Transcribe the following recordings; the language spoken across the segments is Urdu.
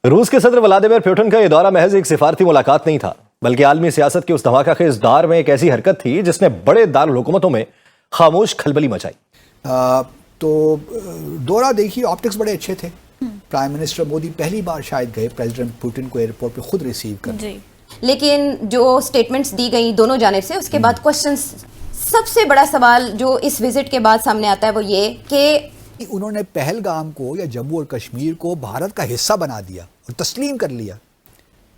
روس کے صدر ولادیمیر پوٹن کا یہ دورہ محض ایک سفارتی ملاقات نہیں تھا، بلکہ عالمی سیاست کے اس دھماکہ خیز دور میں ایک ایسی حرکت تھی جس نے بڑے دارالحکومتوں میں خاموش کھلبلی مچائی۔ تو دورہ دیکھیے، آپٹکس بڑے اچھے تھے۔ پرائم منسٹر مودی پہلی بار شاید گئے پریزیڈنٹ پوٹن کو ایئرپورٹ پہ خود ریسیو کرنے، لیکن جو سٹیٹمنٹس دی گئی دونوں جانب سے، اس کے بعد کوشچنز، سب سے بڑا سوال جو اس وزٹ کے بعد سامنے آتا ہے وہ یہ کہ انہوں نے پہلگام کو یا جموں اور کشمیر کو بھارت کا حصہ بنا دیا اور تسلیم کر لیا۔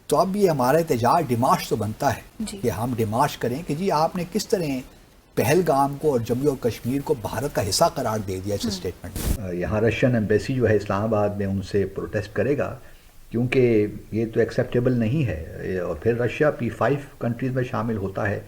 تو اب یہ ہمارا احتجاج ڈیمارش تو بنتا ہے کہ ہم ڈیمارش کریں کہ جی آپ نے کس طرح پہلگام کو اور جموں اور کشمیر کو بھارت کا حصہ قرار دے دیا اس اسٹیٹمنٹ۔ یہاں رشین ایمبیسی جو ہے اسلام آباد میں ان سے پروٹیسٹ کرے گا، کیونکہ یہ تو ایکسیپٹیبل نہیں ہے، اور پھر رشیا P5 کنٹریز میں شامل ہوتا ہے،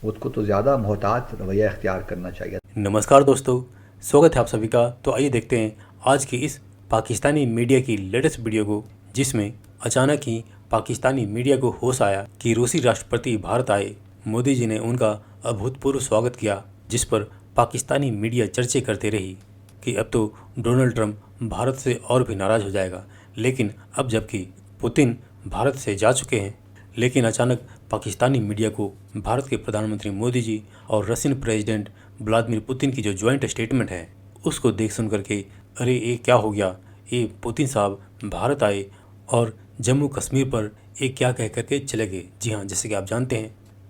اس کو تو زیادہ محتاط رویہ اختیار کرنا چاہیے۔ نمسکار دوستو، سواگت ہے آپ سبھی کا۔ تو آئیے دیکھتے ہیں آج کی اس پاکستانی میڈیا کی لیٹسٹ ویڈیو کو، جس میں اچانک ہی پاکستانی میڈیا کو ہوش آیا کہ روسی راشٹرپتی بھارت آئے، مودی جی نے ان کا ابھوتپورو سواگت کیا، جس پر پاکستانی میڈیا چرچے کرتے رہی کہ اب تو ڈونلڈ ٹرمپ بھارت سے اور بھی ناراض ہو جائے گا۔ لیکن اب جبکہ پوتن بھارت سے جا چکے ہیں، لیکن اچانک پاکستانی میڈیا کو بھارت کے پردھان منتری مودی جی اور رشین پریزیڈنٹ ولادیمیر پوتن کی جو جوائنٹ اسٹیٹمنٹ ہے، اس کو دیکھ سن کر کے ارے یہ کیا ہو گیا، یہ پوتن صاحب بھارت آئے اور جموں کشمیر پر ایک کیا کہہ کر کے چلے گئے۔ جی ہاں، جیسے کہ آپ جانتے ہیں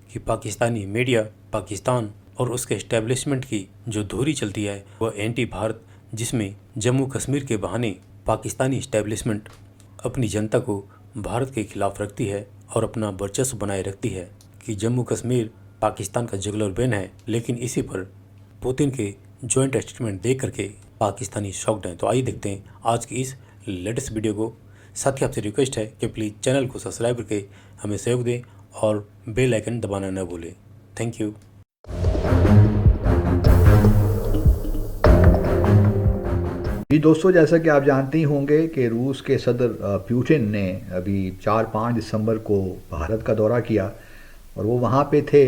کہ پاکستانی میڈیا پاکستان اور اس کے اسٹیبلشمنٹ کی جو دھوری چلتی ہے وہ اینٹی بھارت، جس میں جموں کشمیر کے بہانے پاکستانی اسٹیبلشمنٹ اپنی جنتا کو بھارت کے خلاف رکھتی ہے اور اپنا برچسپ بنائے رکھتی ہے کہ جموں کشمیر پاکستان کا جگل اور بین ہے۔ لیکن اسی پر پوتن کے جوائنٹ اسٹیٹمنٹ دیکھ کر کے پاکستانی شاکڈ ہیں۔ تو آئیے دیکھتے ہیں آج کی اس لیٹسٹ ویڈیو کو۔ ساتھ ہی آپ سے ریکویسٹ ہے کہ پلیز چینل کو سبسکرائب کر کے ہمیں سہیوگ دیں اور بیل آئیکن دبانا نہ بھولیں۔ Thank you. جی دوستو، جیسا کہ آپ جانتے ہی ہوں گے کہ روس کے صدر پیوٹن نے ابھی 4-5 دسمبر کو بھارت کا دورہ کیا، اور وہ وہاں پہ تھے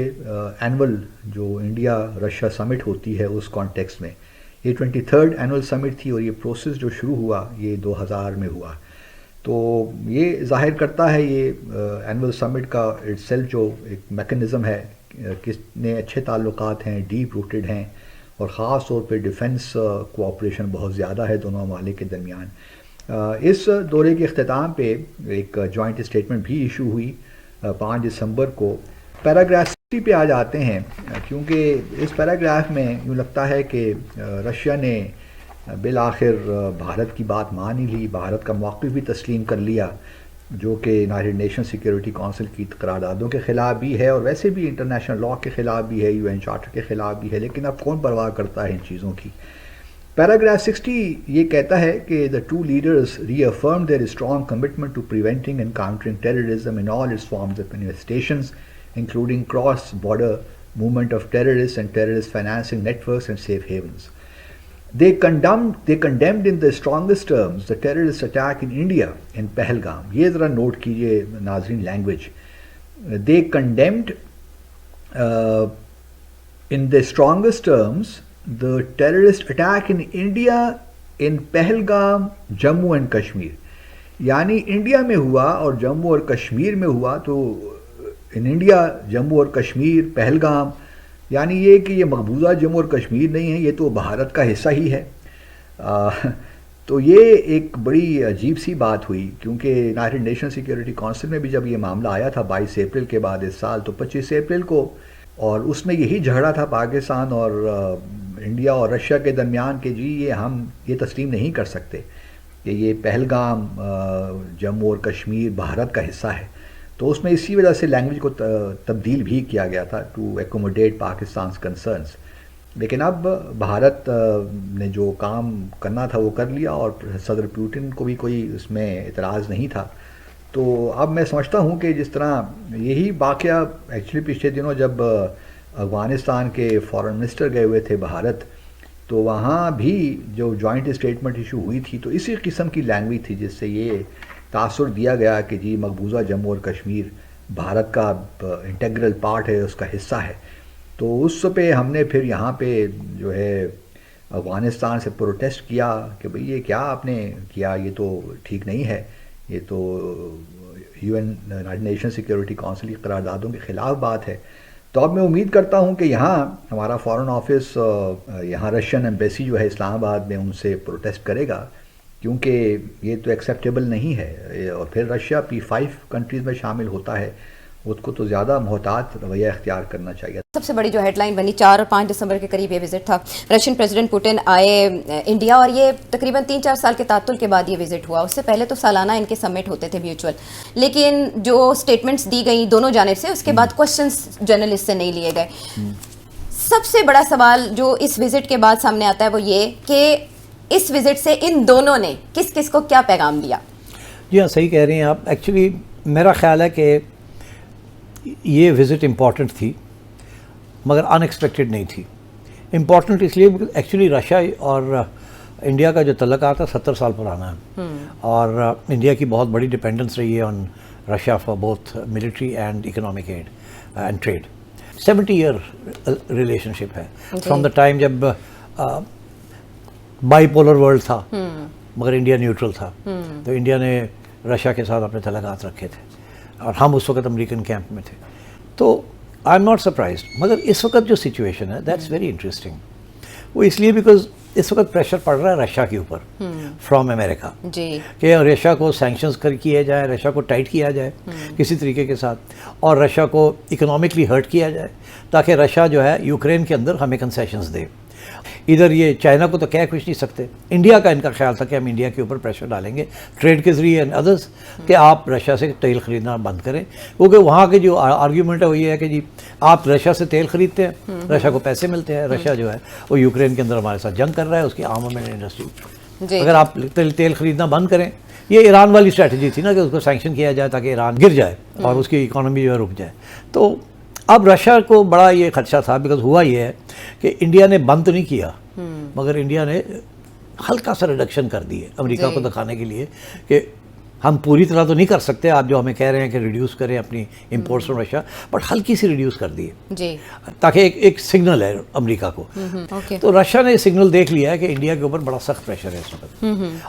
اینول جو انڈیا رشیا سمٹ ہوتی ہے اس کانٹیکس میں۔ یہ 23rd اینول سمٹ تھی، اور یہ پروسیس جو شروع ہوا یہ 2000 میں ہوا۔ تو یہ ظاہر کرتا ہے یہ اینول سمٹ کا اٹ سیلف جو ایک میکنزم ہے، کتنے اچھے تعلقات ہیں، ڈیپ روٹڈ ہیں، اور خاص طور پہ ڈیفنس کوآپریشن بہت زیادہ ہے دونوں ممالک کے درمیان۔ اس دورے کے اختتام پہ ایک جوائنٹ اسٹیٹمنٹ بھی ایشو ہوئی 5 دسمبر کو۔ پیراگراف 60 پہ آ جاتے ہیں، کیونکہ اس پیراگراف میں یوں لگتا ہے کہ رشیا نے بالآخر بھارت کی بات مان ہی لی، بھارت کا موقف بھی تسلیم کر لیا، جو کہ یونائٹڈ نیشن سیکیورٹی کونسل کی قراردادوں کے خلاف بھی ہے، اور ویسے بھی انٹرنیشنل لاء کے خلاف بھی ہے، UN چارٹر کے خلاف بھی ہے، لیکن اب کون پرواہ کرتا ہے ان چیزوں کی۔ پیراگراف 60 یہ کہتا ہے کہ the two leaders reaffirmed their strong commitment to preventing and countering terrorism in all its forms of manifestations, including cross-border movement of terrorists and terrorist financing networks and safe havens. They condemned in the strongest terms the terrorist attack in India in Pahalgam. یہ ذرا نوٹ کیجئے ناظرین language. They condemned in the strongest terms the terrorist attack in India in Pahalgam, Jammu and Kashmir. یعنی انڈیا میں ہوا اور جموں اور کشمیر میں ہوا، تو ان انڈیا جموں اور کشمیر پہلگام، یعنی یہ کہ یہ مقبوضہ جموں اور کشمیر نہیں ہے، یہ تو بھارت کا حصہ ہی ہے۔ تو یہ ایک بڑی عجیب سی بات ہوئی، کیونکہ یونائٹڈ نیشن سیکیورٹی کونسل میں بھی جب یہ معاملہ آیا تھا 22 اپریل کے بعد اس سال، تو 25 اپریل کو، اور اس میں یہی جھگڑا تھا پاکستان اور انڈیا اور رشیا کے درمیان کہ جی ہم یہ تسلیم نہیں کر سکتے کہ یہ پہلگام جموں اور کشمیر بھارت کا حصہ ہے۔ تو اس میں اسی وجہ سے لینگویج کو تبدیل بھی کیا گیا تھا ٹو ایکوموڈیٹ پاکستان's کنسرنس۔ لیکن اب بھارت نے جو کام کرنا تھا وہ کر لیا، اور صدر پیوٹن کو بھی کوئی اس میں اعتراض نہیں تھا۔ تو اب میں سمجھتا ہوں کہ جس طرح یہی واقعہ ایکچولی پچھلے دنوں جب افغانستان کے فارن منسٹر گئے ہوئے تھے بھارت، تو وہاں بھی جو جوائنٹ اسٹیٹمنٹ ایشو ہوئی تھی، تو اسی قسم کی لینگویج تھی جس سے یہ تاثر دیا گیا کہ جی مقبوضہ جموں اور کشمیر بھارت کا انٹیگرل پارٹ ہے، اس کا حصہ ہے۔ تو اس پہ ہم نے پھر یہاں پہ جو ہے افغانستان سے پروٹیسٹ کیا کہ بھئی یہ کیا آپ نے کیا، یہ تو ٹھیک نہیں ہے یہ تو UN United nation security council کی قراردادوں کے خلاف بات ہے. تو اب میں امید کرتا ہوں کہ یہاں ہمارا فارن آفس یہاں رشین ایمبیسی جو ہے اسلام آباد میں ان سے پروٹیسٹ کرے گا، کیونکہ یہ تو ایکسیپٹیبل نہیں ہے. اور پھر رشیا P5 کنٹریز میں شامل ہوتا ہے، اس کو تو زیادہ محتاط رویہ اختیار کرنا چاہیے. سب سے بڑی جو ہیڈ لائن بنی 4 اور 5 دسمبر کے قریب یہ وزٹ تھا. رشین پریزیڈنٹ پوٹن آئے انڈیا اور یہ تقریباً 3-4 سال کے تعطل کے بعد یہ وزٹ ہوا. اس سے پہلے تو سالانہ ان کے سمٹ ہوتے تھے میوچول، لیکن جو سٹیٹمنٹس دی گئیں دونوں جانب سے اس کے بعد کوشچنس جرنلسٹ سے نہیں لیے گئے. سب سے بڑا سوال جو اس وزٹ کے بعد سامنے آتا ہے وہ یہ کہ اس وزٹ سے ان دونوں نے کس کس کو کیا پیغام دیا. جی ہاں، صحیح کہہ رہی ہیں آپ. ایکچولی میرا خیال ہے کہ یہ وزٹ امپورٹنٹ تھی مگر ان ایکسپیکٹڈ نہیں تھی. امپورٹنٹ اس لیے ایکچولی رشیا اور انڈیا کا جو تعلقات ہے 70 سال پرانا ہے، اور انڈیا کی بہت بڑی ڈپینڈنس رہی ہے on Russia for both military and economic aid and trade. 70 year relationship ہے فرام دا ٹائم جب بائی پولر ورلڈ تھا مگر انڈیا نیوٹرل تھا، تو انڈیا نے رشیا کے ساتھ اپنے تعلقات رکھے تھے اور ہم اس وقت امریکن کیمپ میں تھے. تو آئی ایم ناٹ سرپرائزڈ. مگر اس وقت جو سچویشن ہے دیٹس ویری انٹرسٹنگ. وہ اس لیے بیکاز اس وقت پریشر پڑ رہا ہے رشیا کے اوپر فرام امریکہ کہ رشیا کو سینکشنز کیے جائے، رشیا کو ٹائٹ کیا جائے کسی طریقے کے ساتھ، اور رشیا کو اکنامکلی ہرٹ کیا جائے تاکہ رشیا جو ہے یوکرین کے اندر ہمیں کنسیشنز دے. ادھر یہ چائنا کو تو کہہ کچھ نہیں سکتے. انڈیا کا ان کا خیال تھا کہ ہم انڈیا کے اوپر پریشر ڈالیں گے ٹریڈ کے ذریعے اینڈ ادرس کہ آپ رشیا سے تیل خریدنا بند کریں، کیونکہ وہاں کے جو آرگیومنٹ ہے وہ یہ ہے کہ جی آپ رشیا سے تیل خریدتے ہیں، رشیا کو پیسے ملتے ہیں، رشیا جو ہے وہ یوکرین کے اندر ہمارے ساتھ جنگ کر رہا ہے، اس کی آرمامنٹ انڈسٹری. اگر آپ تیل خریدنا بند کریں، یہ ایران والی اسٹریٹجی تھی نا کہ اس کو سینکشن کیا جائے تاکہ ایران گر جائے اور اس کی اکانومی جو ہے رک جائے. تو اب رشیا کو بڑا یہ خدشہ تھا بیکاز ہوا یہ ہے کہ انڈیا نے بند تو نہیں کیا مگر انڈیا نے ہلکا سا ریڈکشن کر دی ہے امریکہ کو دکھانے کے لیے کہ ہم پوری طرح تو نہیں کر سکتے، آپ جو ہمیں کہہ رہے ہیں کہ ریڈیوس کریں اپنی امپورٹس فرام رشیا، بٹ ہلکی سی ریڈیوس کر دی ہے تاکہ ایک سگنل ہے امریکہ کو. تو رشیا نے سگنل دیکھ لیا ہے کہ انڈیا کے اوپر بڑا سخت پریشر ہے اس وقت،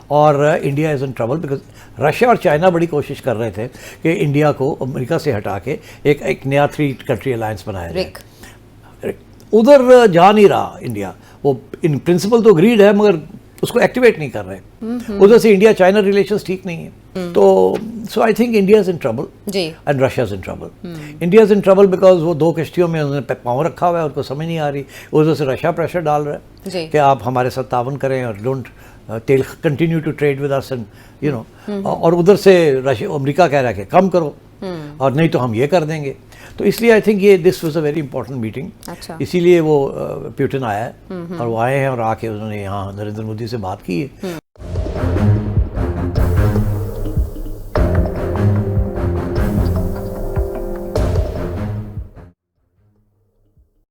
اور India is in trouble because Russia اور چائنا بڑی کوشش کر رہے تھے کہ انڈیا کو امریکہ سے ہٹا کے ایک نیا 3 کنٹری الائنس بنایا جائے. ادھر جا نہیں رہا انڈیا. وہ ان پرنسپل تو اگریڈ ہے مگر اس کو ایکٹیویٹ نہیں کر رہے. ادھر سے انڈیا چائنا ریلیشنز ٹھیک نہیں ہیں. تو so I think India is in trouble and Russia is in trouble. India is in trouble because وہ 2 کشتیوں میں انہوں نے پاؤں رکھا ہوا ہے، ان کو سمجھ نہیں آ رہی. ادھر سے رشیا پریشر ڈال رہا ہے کہ آپ ہمارے ساتھ تعاون کریں اور don't tell continue to trade with us and you know, اور ادھر سے امریکہ کہہ رہا ہے کہ کم کرو اور نہیں تو ہم یہ کر دیں گے. تو اس لیے آئی تھنک یہ this was a very important meeting. اسی لیے وہ پیوٹن آیا ہے اور وہ آئے ہیں اور آ کے انہوں نے یہاں نریندر مودی سے بات کی ہے.